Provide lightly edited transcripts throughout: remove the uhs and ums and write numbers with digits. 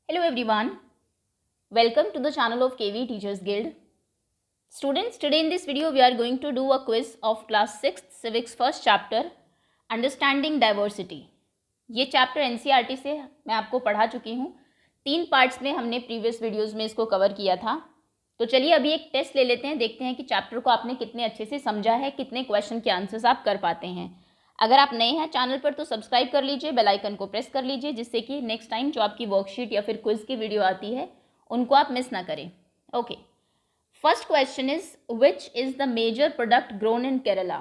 Hello everyone, welcome to the channel of KV Teachers Guild. Students, today in this video we are going to do a quiz of class 6th civics first chapter Understanding Diversity. ये chapter NCERT से मैं आपको पढ़ा चुकी हूँ। 3 parts में हमने previous videos में इसको कवर किया था। तो चलिए अभी एक टेस्ट ले लेते हैं, देखते हैं कि चैप्टर को आपने कितने अच्छे से समझा है, कितने क्वेश्चन के आंसर्स आप कर पाते हैं। अगर आप नए हैं चैनल पर तो सब्सक्राइब कर लीजिए, बेल आइकन को प्रेस कर लीजिए, जिससे कि नेक्स्ट टाइम जो आपकी वर्कशीट या फिर क्विज की वीडियो आती है उनको आप मिस ना करें। Okay, first question is which is the major product grown in Kerala.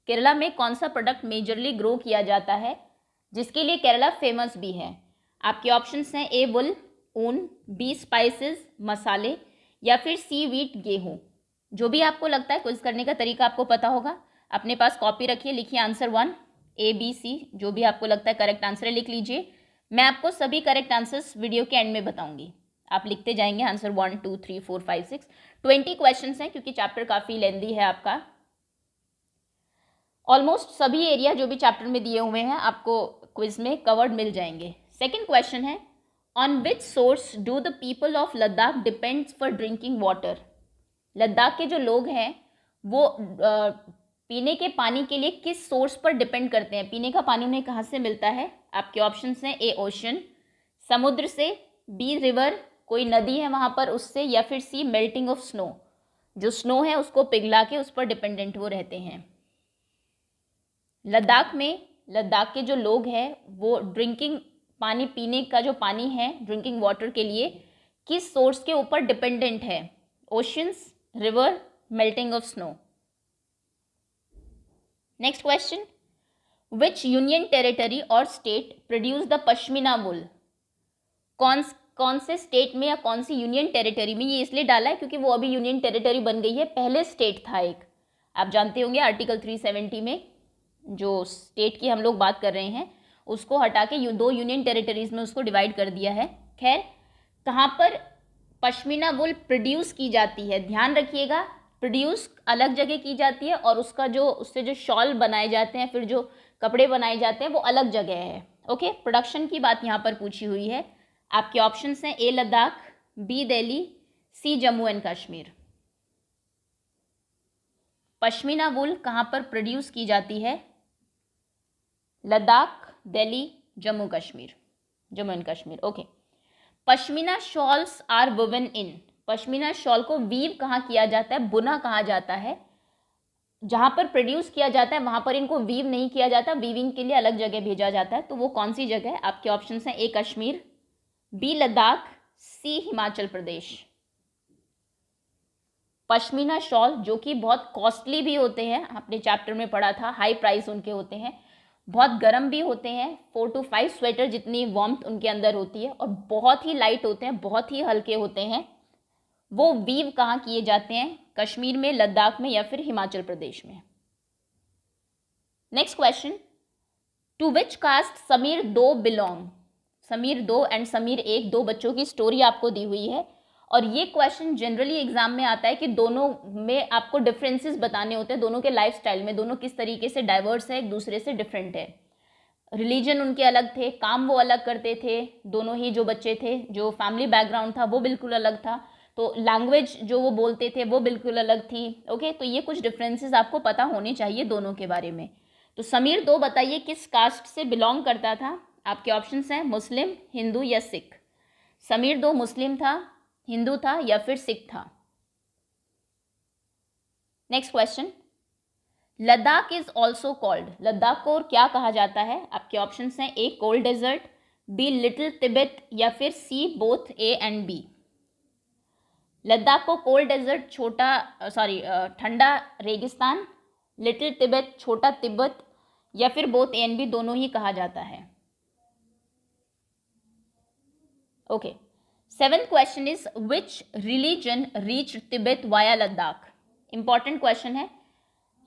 Kerala में कौन सा प्रोडक्ट मेजरली ग्रो किया जाता है जिसके लिए केरला फेमस भी है। आपके ऑप्शंस हैं ए वुल ऊन, बी स्पाइसेस मसाले, या फिर सी वीट गेहूँ। जो भी आपको लगता है क्विज करने का तरीका आपको पता होगा। अपने पास कॉपी रखिए, लिखिए आंसर 1 ए बी सी, जो भी आपको लगता है करेक्ट आंसर है लिख लीजिए। मैं आपको सभी करेक्ट आंसर्स वीडियो के एंड में बताऊंगी, आप लिखते जाएंगे आंसर 1 2 3 4 5 6। 20 क्वेश्चन हैं क्योंकि चैप्टर काफ़ी लेंदी है आपका। ऑलमोस्ट सभी एरिया जो भी चैप्टर में दिए हुए हैं आपको क्विज में कवर्ड मिल जाएंगे। सेकेंड क्वेश्चन है on which source do the people of Ladakh depends for drinking water. Ladakh के जो लोग हैं वो पीने के पानी के लिए किस सोर्स पर डिपेंड करते हैं, पीने का पानी उन्हें कहाँ से मिलता है। आपके ऑप्शंस हैं ए ओशन समुद्र से, बी रिवर कोई नदी है वहाँ पर उससे, या फिर सी मेल्टिंग ऑफ स्नो, जो स्नो है उसको पिघला के उस पर डिपेंडेंट वो रहते हैं। लद्दाख में लद्दाख के जो लोग हैं वो ड्रिंकिंग पानी, पीने का जो पानी है ड्रिंकिंग वाटर के लिए किस सोर्स के ऊपर डिपेंडेंट है, oceans, river, melting of snow. Next question, which union territory और स्टेट प्रोड्यूस द पश्मीना वुल। कौन से स्टेट में या कौन सी यूनियन टेरिटरी में, ये इसलिए डाला है क्योंकि वो अभी यूनियन टेरिटरी बन गई है, पहले स्टेट था एक, आप जानते होंगे आर्टिकल 370 में जो स्टेट की हम लोग बात कर रहे हैं उसको हटा के 2 यूनियन टेरिटरीज में उसको डिवाइड कर दिया है। खैर, कहाँ पर पश्मीना वुल प्रोड्यूस की जाती है, ध्यान रखिएगा, प्रोड्यूस अलग जगह की जाती है और उससे जो शॉल बनाए जाते हैं, फिर जो कपड़े बनाए जाते हैं वो अलग जगह है। ओके, प्रोडक्शन की बात यहाँ पर पूछी हुई है। आपके ऑप्शंस हैं A Ladakh, B Delhi, C Jammu and Kashmir. Pashmina wool कहाँ पर प्रोड्यूस की जाती है, Ladakh, Delhi, Jammu and Kashmir. Okay, Pashmina shawls are woven in. Pashmina shawl को वीव कहाँ किया जाता है, बुना कहाँ जाता है। जहाँ पर प्रोड्यूस किया जाता है वहाँ पर इनको वीव नहीं किया जाता, वीविंग के लिए अलग जगह भेजा जाता है। तो वो कौन सी जगह है, आपके ऑप्शंस हैं ए कश्मीर, बी लद्दाख, सी हिमाचल प्रदेश। पश्मीना शॉल जो कि बहुत कॉस्टली भी होते हैं, आपने चैप्टर में पढ़ा था, हाई प्राइस उनके होते हैं, बहुत गर्म भी होते हैं, 4 to 5 स्वेटर जितनी वार्मथ उनके अंदर होती है, और बहुत ही लाइट होते हैं, बहुत ही हल्के होते हैं। वो वीव कहाँ किए जाते हैं, कश्मीर में, लद्दाख में, या फिर हिमाचल प्रदेश में। Next question, to which caste समीर 2 बिलोंग। समीर 2 एंड समीर 1 दो बच्चों की स्टोरी आपको दी हुई है, और ये क्वेश्चन जनरली एग्जाम में आता है कि दोनों में आपको डिफरेंसेस बताने होते हैं, दोनों के लाइफ स्टाइल में, दोनों किस तरीके से डाइवर्स है, एक दूसरे से डिफरेंट है। रिलीजन उनके अलग थे, काम वो अलग करते थे, दोनों ही जो बच्चे थे, जो फैमिली बैकग्राउंड था वो बिल्कुल अलग था, तो लैंग्वेज जो वो बोलते थे वो बिल्कुल अलग थी। ओके, तो ये कुछ डिफरेंसेस आपको पता होने चाहिए दोनों के बारे में। तो समीर 2 बताइए किस कास्ट से बिलोंग करता था। आपके ऑप्शंस हैं मुस्लिम, हिंदू या सिख। समीर 2 मुस्लिम था, हिंदू था, या फिर सिख था। Next question, Ladakh is also called. Ladakh को और क्या कहा जाता है। आपके ऑप्शंस हैं A cold desert, B little Tibet, या फिर C both A and B. Ladakh को कोल्ड डेजर्ट, ठंडा रेगिस्तान, लिटिल तिब्बत छोटा तिब्बत, या फिर बोथ ए एंड बी दोनों ही कहा जाता है। Okay, 7th question is which religion reach Tibet via Ladakh. Important question है।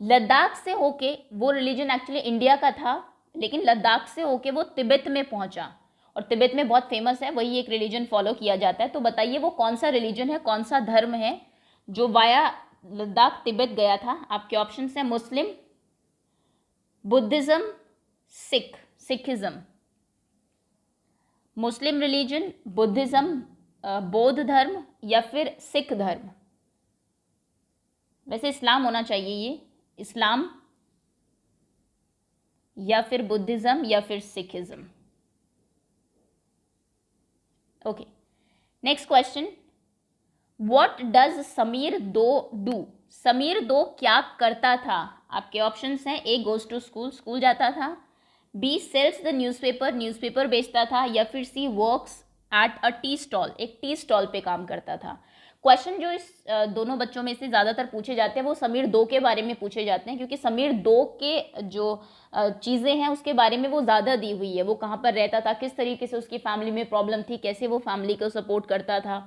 लद्दाख से होके, वो रिलीजन एक्चुअली इंडिया का था, लेकिन लद्दाख से होके वो तिब्बत में पहुंचा, और तिब्बत में बहुत फेमस है, वही एक रिलीजन फॉलो किया जाता है। तो बताइए वो कौन सा रिलीजन है, कौन सा धर्म है जो वाया लद्दाख तिब्बत गया था। आपके ऑप्शंस हैं Muslim, Buddhism, Sikhism. Muslim religion, Buddhism, बौद्ध धर्म या फिर सिख धर्म? वैसे इस्लाम होना चाहिए ये, इस्लाम या फिर बुद्धिज़्म या फिर Sikhism. Okay, next question, what does Sameer दो डू? समीर दो क्या करता था? आपके ऑप्शंस हैं, A goes to school, school जाता था, B sells the newspaper, newspaper बेचता था, या फिर C works at a tea stall, एक टी स्टॉल पे काम करता था। क्वेश्चन जो इस दोनों बच्चों में से ज़्यादातर पूछे जाते हैं वो समीर दो के बारे में पूछे जाते हैं, क्योंकि समीर दो के जो चीज़ें हैं उसके बारे में वो ज़्यादा दी हुई है। वो कहाँ पर रहता था, किस तरीके से उसकी फैमिली में प्रॉब्लम थी, कैसे वो फैमिली को सपोर्ट करता था।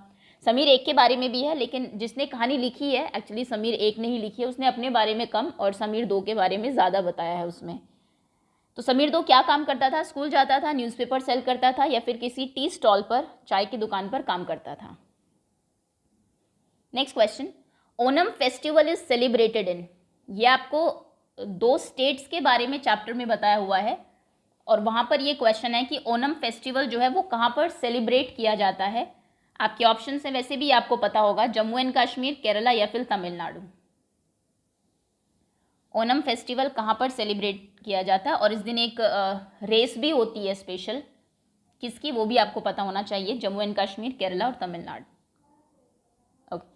समीर एक के बारे में भी है, लेकिन जिसने कहानी लिखी है एक्चुअली समीर एक ने ही लिखी है, उसने अपने बारे में कम और समीर दो के बारे में ज़्यादा बताया है उसमें। तो समीर दो क्या काम करता था? स्कूल जाता था, न्यूज़पेपर सेल करता था, या फिर किसी टी स्टॉल पर, चाय की दुकान पर काम करता था। Next question, Onam festival is celebrated in? ये आपको दो स्टेट्स के बारे में चैप्टर में बताया हुआ है, और वहाँ पर ये क्वेश्चन है कि ओनम फेस्टिवल जो है वो कहाँ पर सेलिब्रेट किया जाता है। आपके ऑप्शन है, वैसे भी आपको पता होगा, जम्मू एंड कश्मीर, केरला या फिर तमिलनाडु। ओनम फेस्टिवल कहाँ पर सेलिब्रेट किया जाता है, और इस दिन एक रेस भी होती है स्पेशल, किसकी, वो भी आपको पता होना चाहिए, जम्मू एंड कश्मीर, केरला और Tamil Nadu. Okay,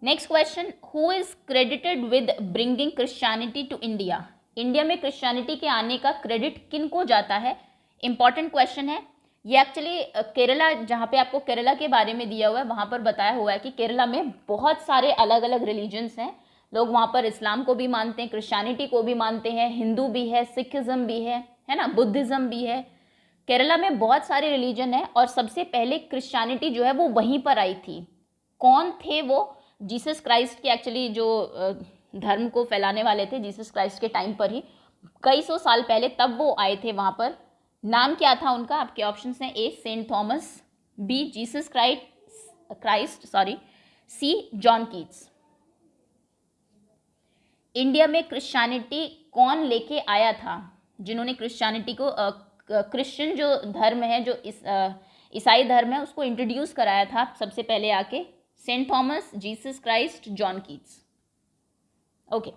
next question, who is credited with bringing Christianity to India? India में क्रिश्चियनिटी के आने का क्रेडिट किन को जाता है? इंपॉर्टेंट क्वेश्चन है ये। एक्चुअली केरला, जहाँ पे आपको केरला के बारे में दिया हुआ है वहाँ पर बताया हुआ है कि केरला में बहुत सारे अलग अलग रिलीजन्स हैं। लोग वहाँ पर इस्लाम को भी मानते हैं, क्रिश्चियनिटी को भी मानते हैं, हिंदू भी है, सिखिज़्म भी है ना, बुद्धिज़्म भी है। केरला में बहुत सारे रिलीजन है, और सबसे पहले क्रिश्चियनिटी जो है वो वहीं पर आई थी। कौन थे वो? जीसस क्राइस्ट के एक्चुअली जो धर्म को फैलाने वाले थे, जीसस क्राइस्ट के टाइम पर ही, कई सौ साल पहले तब वो आए थे वहाँ पर। नाम क्या था उनका? आपके ऑप्शंस हैं, A saint Thomas, B Jesus Christ, C John Keats. India में क्रिश्चियनिटी कौन लेके आया था? जिन्होंने क्रिश्चियनिटी को क्रिश्चियन जो धर्म है, जो ईसाई धर्म है, उसको इंट्रोड्यूस कराया था सबसे पहले आके? Saint Thomas, Jesus Christ, John Keats. Okay,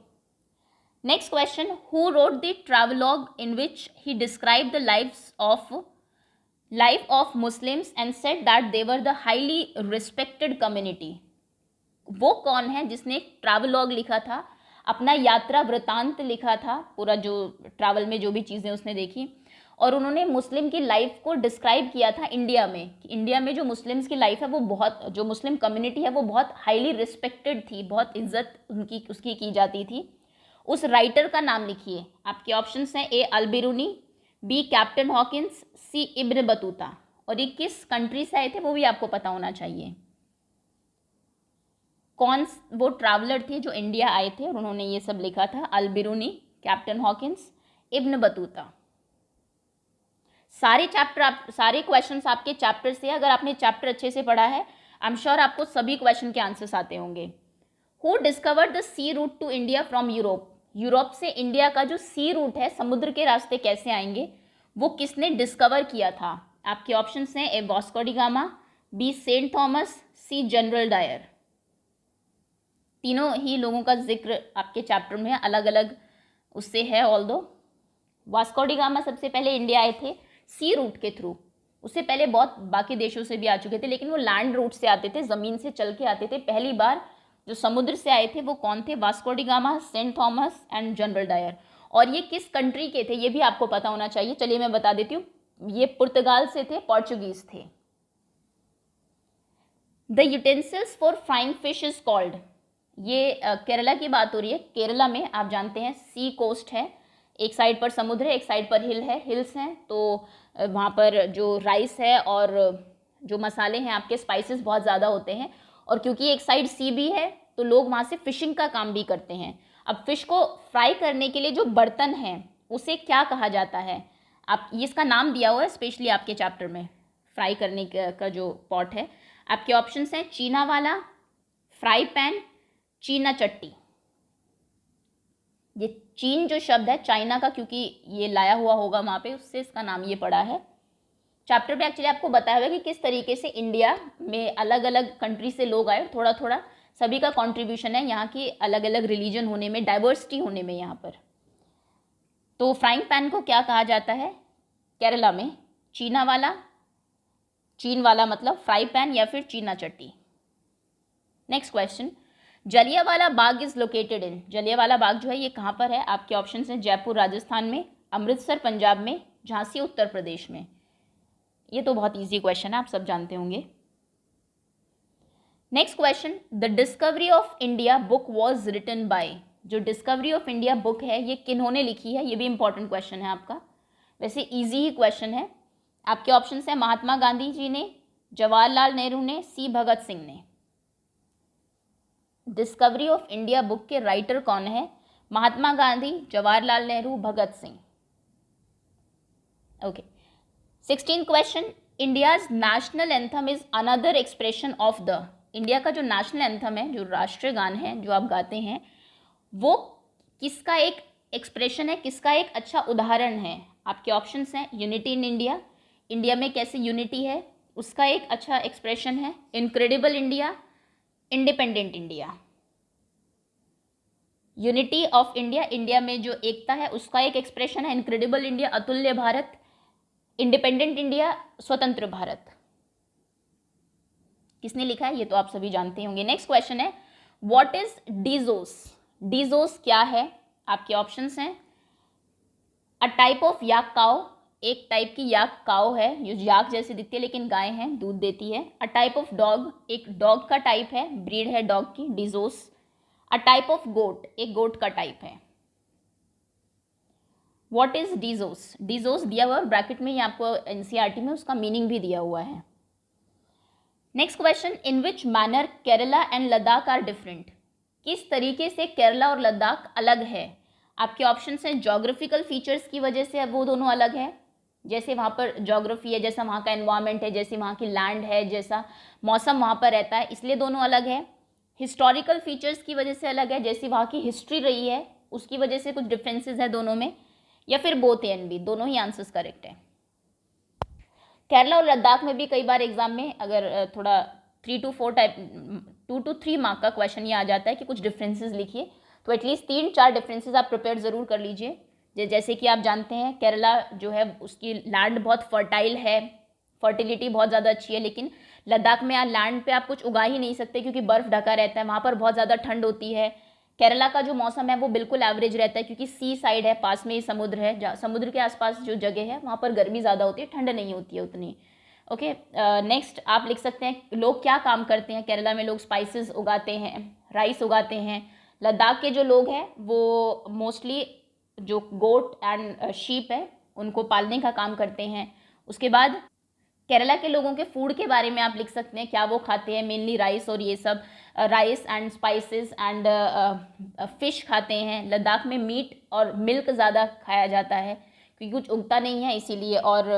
next question, who wrote the travelogue in which he describe the life of Muslims and said that they were the highly respected community? वो कौन है जिसने travelogue लिखा था, अपना यात्रा वृतांत लिखा था, पूरा जो ट्रैवल में जो भी चीज़ें उसने देखी, और उन्होंने मुस्लिम की लाइफ को डिस्क्राइब किया था इंडिया में, कि इंडिया में जो मुस्लिम्स की लाइफ है वो बहुत, जो मुस्लिम कम्युनिटी है वो बहुत हाईली रिस्पेक्टेड थी, बहुत इज्जत उसकी की जाती थी। उस राइटर का नाम लिखिए। आपके ऑप्शंस हैं, ए अल-बिरूनी, बी कैप्टन हॉकिंस, सी इब्न बतूता। और ये किस कंट्री से आए थे वो भी आपको पता होना चाहिए। कौन वो ट्रैवलर थे जो इंडिया आए थे और उन्होंने ये सब लिखा था? अल-बिरूनी, कैप्टन हॉकिंस, इब्न बतूता। सारे क्वेश्चंस आपके चैप्टर से, अगर आपने चैप्टर अच्छे से पढ़ा है, आई एम श्योर आपको सभी क्वेश्चन के आंसर्स आते होंगे। Who discovered the sea route to India from Europe? Europe से इंडिया का जो सी रूट है, समुद्र के रास्ते कैसे आएंगे, वो किसने डिस्कवर किया था? आपके ऑप्शंस हैं, A Vasco da Gama, B saint Thomas, C general Dyer. तीनों ही लोगों का जिक्र आपके चैप्टर में अलग अलग उससे है। ऑल्दो वास्को डी गामा सबसे पहले इंडिया आए थे सी रूट के थ्रू, उससे पहले बहुत बाकी देशों से भी आ चुके थे, लेकिन वो लैंड रूट से आते थे, ज़मीन से चल के आते थे। पहली बार जो समुद्र से आए थे वो कौन थे? Vasco da Gama, saint Thomas and general Dyer. और ये किस कंट्री के थे ये भी आपको पता होना चाहिए। चलिए मैं बता देती हूँ, ये पुर्तगाल से थे, पोर्चुगीज थे। The utensils for frying fish is called, ये केरला की बात हो रही है। केरला में आप जानते हैं सी कोस्ट है, एक साइड पर समुद्र है, एक साइड पर हिल्स हैं, तो वहाँ पर जो राइस है और जो मसाले हैं, आपके स्पाइसेस बहुत ज़्यादा होते हैं। और क्योंकि एक साइड सी भी है तो लोग वहाँ से फिशिंग का काम भी करते हैं। अब फिश को फ्राई करने के लिए जो बर्तन है उसे क्या कहा जाता है? आप इसका नाम दिया हुआ है स्पेशली आपके चैप्टर में, फ्राई करने का जो पॉट है। आपके ऑप्शंस हैं, चीना वाला, फ्राई पैन, चीना चट्टी। ये चीन जो शब्द है चाइना का, क्योंकि ये लाया हुआ होगा वहाँ पे, उससे इसका नाम ये पड़ा है। चैप्टर में एक्चुअली आपको बताया हुआ है कि किस तरीके से इंडिया में अलग अलग कंट्री से लोग आए, थोड़ा थोड़ा सभी का कंट्रीब्यूशन है यहाँ की अलग अलग रिलीजन होने में, डाइवर्सिटी होने में यहाँ पर। तो फ्राइंग पैन को क्या कहा जाता है केरला में? चीना वाला, चीन वाला मतलब फ्राई पैन, या फिर चीना चट्टी। Next question, Jallianwala Bagh is located in, Jallianwala Bagh जो है ये कहाँ पर है? आपके ऑप्शन हैं जयपुर राजस्थान में, अमृतसर पंजाब में, झांसी उत्तर प्रदेश में। ये तो बहुत इजी क्वेश्चन है, आप सब जानते होंगे। Next question, the discovery of India book was written by, जो डिस्कवरी ऑफ इंडिया बुक है ये किन्होंने लिखी है? ये भी इंपॉर्टेंट क्वेश्चन है आपका, वैसे इजी ही क्वेश्चन है। आपके ऑप्शन हैं महात्मा गांधी जी ने, जवाहरलाल नेहरू ने, सी भगत सिंह ने। डिस्कवरी ऑफ इंडिया बुक के राइटर कौन है? Mahatma Gandhi, Jawaharlal Nehru, Bhagat Singh. Okay, 16th question, India's national anthem is another expression of the, India का जो नेशनल एंथम है, जो राष्ट्रीय गान है जो आप गाते हैं, वो किसका एक एक्सप्रेशन है, किसका एक अच्छा उदाहरण है? आपके ऑप्शंस हैं यूनिटी इन इंडिया, इंडिया में कैसे यूनिटी है उसका एक अच्छा एक्सप्रेशन है, incredible India, independent India. Unity of India, India में जो एकता है उसका एक एक्सप्रेशन है, इनक्रेडिबल इंडिया अतुल्य भारत, इंडिपेंडेंट इंडिया स्वतंत्र भारत। किसने लिखा है ये तो आप सभी जानते होंगे। नेक्स्ट क्वेश्चन है, व्हाट इज डीजोस, डीजोस क्या है? आपके ऑप्शंस हैं a type of yak cow, एक टाइप की याक काउ है जो याक जैसी दिखती है लेकिन गाय है, दूध देती है। अ टाइप ऑफ डॉग, एक डॉग का टाइप है, ब्रीड है डॉग की, डीजोस। अ टाइप ऑफ गोट, एक गोट का टाइप है। व्हाट इज डीजोस, डीजोस दिया हुआ है ब्रैकेट में, ये आपको एनसीईआरटी में उसका मीनिंग भी दिया हुआ है। Next question, in which manner Kerala and Ladakh are different, किस तरीके से केरला और लद्दाख अलग है? आपके ऑप्शन हैं जोग्राफिकल फीचर्स की वजह से वो दोनों अलग है, जैसे वहाँ पर जोग्राफी है, जैसा वहाँ का एनवायरनमेंट है, जैसी वहाँ की लैंड है, जैसा मौसम वहाँ पर रहता है, इसलिए दोनों अलग है। हिस्टोरिकल फीचर्स की वजह से अलग है, जैसी वहाँ की हिस्ट्री रही है उसकी वजह से कुछ डिफरेंसेस है दोनों में, या फिर बोथ ए एंड बी, दोनों ही आंसर्स करेक्ट है। केरला और लद्दाख में भी कई बार एग्जाम में अगर थोड़ा 3 to 4 टाइप 2 to 3 मार्क का क्वेश्चन ये आ जाता है कि कुछ डिफरेंसेस लिखिए, तो एटलीस्ट 3-4 डिफरेंसेस आप प्रिपेयर ज़रूर कर लीजिए। जैसे कि आप जानते हैं केरला जो है उसकी लैंड बहुत फर्टाइल है, फर्टिलिटी बहुत ज़्यादा अच्छी है, लेकिन लद्दाख में लैंड पे आप कुछ उगा ही नहीं सकते क्योंकि बर्फ़ ढका रहता है, वहाँ पर बहुत ज़्यादा ठंड होती है। केरला का जो मौसम है वो बिल्कुल एवरेज रहता है क्योंकि सी साइड है, पास में ही समुद्र है, समुद्र के आसपास जो जगह है वहाँ पर गर्मी ज़्यादा होती है, ठंड नहीं होती है उतनी। ओके, नेक्स्ट आप लिख सकते हैं लोग क्या काम करते हैं। केरला में लोग स्पाइसेस उगाते हैं, राइस उगाते हैं। लद्दाख के जो लोग हैं वो मोस्टली जो गोट एंड शीप है उनको पालने का काम करते हैं। उसके बाद केरला के लोगों के फूड के बारे में आप लिख सकते हैं, क्या वो खाते हैं, मेनली राइस और ये सब, rice and spices and fish खाते हैं। लद्दाख में मीट और मिल्क ज़्यादा खाया जाता है क्योंकि कुछ उगता नहीं है इसीलिए। और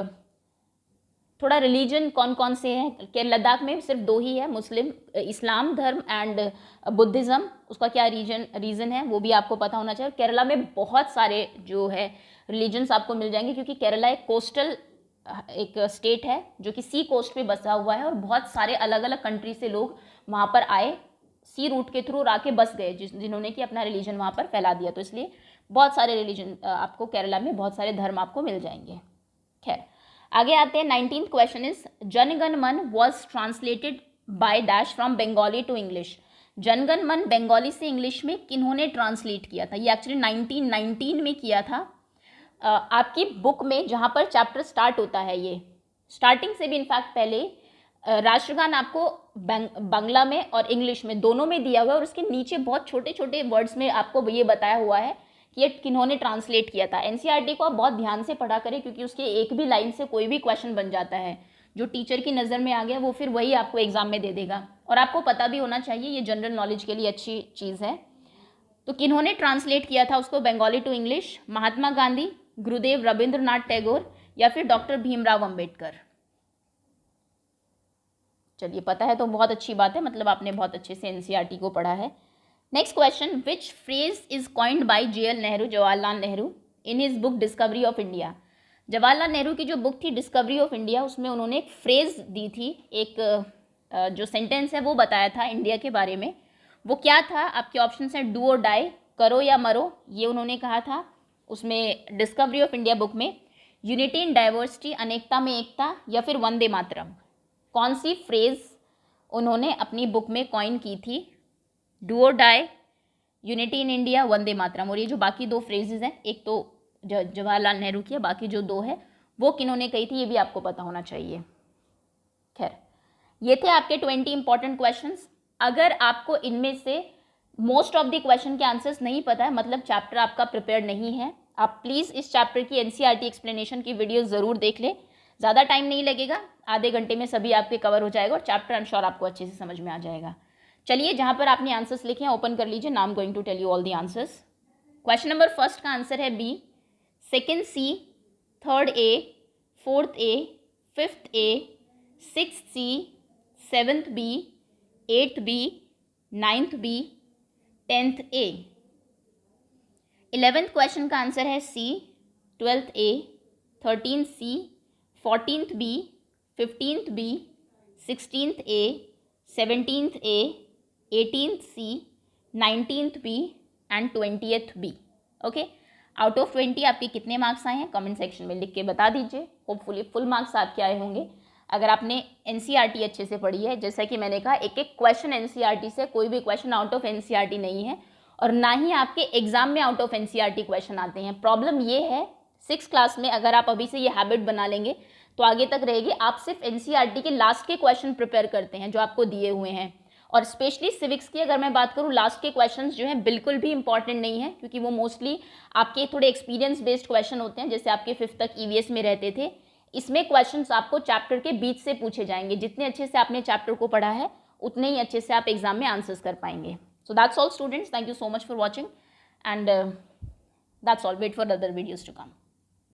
थोड़ा रिलीजन कौन कौन से हैं कि लद्दाख में सिर्फ 2 ही है, मुस्लिम इस्लाम धर्म एंड बुद्धिज़्म। उसका क्या रीज़न है वो भी आपको पता होना चाहिए। केरला में बहुत सारे जो है रिलीजन्स आपको मिल जाएंगे क्योंकि केरला एक कोस्टल एक स्टेट है जो कि सी कोस्ट पे बसा हुआ है और बहुत सारे अलग अलग कंट्री से लोग वहाँ पर आए, सी रूट के थ्रू आके बस गए जिन्होंने कि अपना रिलीजन वहाँ पर फैला दिया। तो इसलिए बहुत सारे रिलीजन आपको केरला में, बहुत सारे धर्म आपको मिल जाएंगे। खैर आगे आते हैं। 19th क्वेश्चन इज जनगण मन was translated by dash from Bengali to English. जनगण मन बंगाली से इंग्लिश में किन्होंने ट्रांसलेट किया था? ये एक्चुअली 1919 में किया था। आपकी बुक में जहाँ पर चैप्टर स्टार्ट होता है, ये स्टार्टिंग से भी इनफैक्ट पहले राष्ट्रगान आपको बांग्ला में और इंग्लिश में दोनों में दिया हुआ है और उसके नीचे बहुत छोटे छोटे वर्ड्स में आपको ये बताया हुआ है कि ये किन्होंने ट्रांसलेट किया था। एनसीईआरटी को आप बहुत ध्यान से पढ़ा करें क्योंकि उसके एक भी लाइन से कोई भी क्वेश्चन बन जाता है, जो टीचर की नज़र में आ गया वो फिर वही आपको एग्जाम में दे देगा और आपको पता भी होना चाहिए, ये जनरल नॉलेज के लिए अच्छी चीज़ है। तो किन्होंने ट्रांसलेट किया था उसको बंगाली टू इंग्लिश? महात्मा गांधी, गुरुदेव रविंद्रनाथ टैगोर या फिर डॉक्टर भीमराव अंबेडकर? चलिए पता है तो बहुत अच्छी बात है, मतलब आपने बहुत अच्छे से एनसीईआरटी को पढ़ा है। Next question, which phrase is coined by JL Nehru, Jawaharlal Nehru, in his book discovery of India? Jawaharlal Nehru की जो बुक थी डिस्कवरी ऑफ इंडिया, उसमें उन्होंने एक फ्रेज़ दी थी, एक जो सेंटेंस है वो बताया था इंडिया के बारे में। वो क्या था? आपके ऑप्शन है डू और डाई, करो या मरो, ये उन्होंने कहा था उसमें डिस्कवरी ऑफ इंडिया बुक में। यूनिटी इन डाइवर्सिटी, अनेकता में एकता, या फिर वंदे मातरम। कौन सी फ्रेज़ उन्होंने अपनी बुक में कॉइन की थी? डू और die, unity in India, Vande Mataram. और ये जो बाकी दो फ्रेजेज हैं, एक तो जवाहरलाल नेहरू की है, बाकी जो दो है वो किन्होंने कही थी, ये भी आपको पता होना चाहिए। खैर, ये थे आपके 20 इंपॉर्टेंट क्वेश्चंस। अगर आपको इनमें से मोस्ट ऑफ द क्वेश्चन के आंसर्स नहीं पता है, मतलब चैप्टर आपका प्रिपेयर नहीं है, आप प्लीज़ इस चैप्टर की एनसीईआरटी एक्सप्लेनेशन की वीडियो ज़रूर देख लें। ज़्यादा टाइम नहीं लगेगा, आधे घंटे में सभी आपके कवर हो जाएगा और चैप्टर आई एम श्योर आपको अच्छे से समझ में आ जाएगा। चलिए, जहाँ पर आपने आंसर्स लिखे हैं ओपन कर लीजिए। Now I am going to tell you all the answers. Question number first का आंसर है B, second C, third A, fourth A, fifth A, sixth C, seventh B, eighth B, ninth B, 10th A. 11th question का answer है C, 12th A, 13th C, 14th B, 15th B, 16th A, 17th A, 18th C, 19th B and 20th B. Okay, out of 20 आपके कितने marks आए हैं comment section में लिख के बता दीजिए। होपफुली फुल मार्क्स आपके आए होंगे अगर आपने एनसीईआरटी अच्छे से पढ़ी है। जैसा कि मैंने कहा, एक एक क्वेश्चन एनसीईआरटी से, कोई भी क्वेश्चन आउट ऑफ एनसीईआरटी नहीं है और ना ही आपके एग्जाम में आउट ऑफ एनसीईआरटी क्वेश्चन आते हैं। प्रॉब्लम ये है 6th क्लास में अगर आप अभी से ये हैबिट बना लेंगे तो आगे तक रहेगी। आप सिर्फ एनसीईआरटी के लास्ट के क्वेश्चन प्रिपेयर करते हैं जो आपको दिए हुए हैं, और स्पेशली सिविक्स की अगर मैं बात करूँ, लास्ट के क्वेश्चंस जो हैं बिल्कुल भी इंपॉर्टेंट नहीं है, क्योंकि वो मोस्टली आपके थोड़े एक्सपीरियंस बेस्ड क्वेश्चन होते हैं, जैसे आपके 5th तक ईवीएस में रहते थे। इसमें क्वेश्चंस आपको चैप्टर के बीच से पूछे जाएंगे। जितने अच्छे से आपने चैप्टर को पढ़ा है उतने ही अच्छे से आप एग्जाम में आंसर्स कर पाएंगे। So that's all students, thank you so much for watching and that's all. Wait for other videos to come.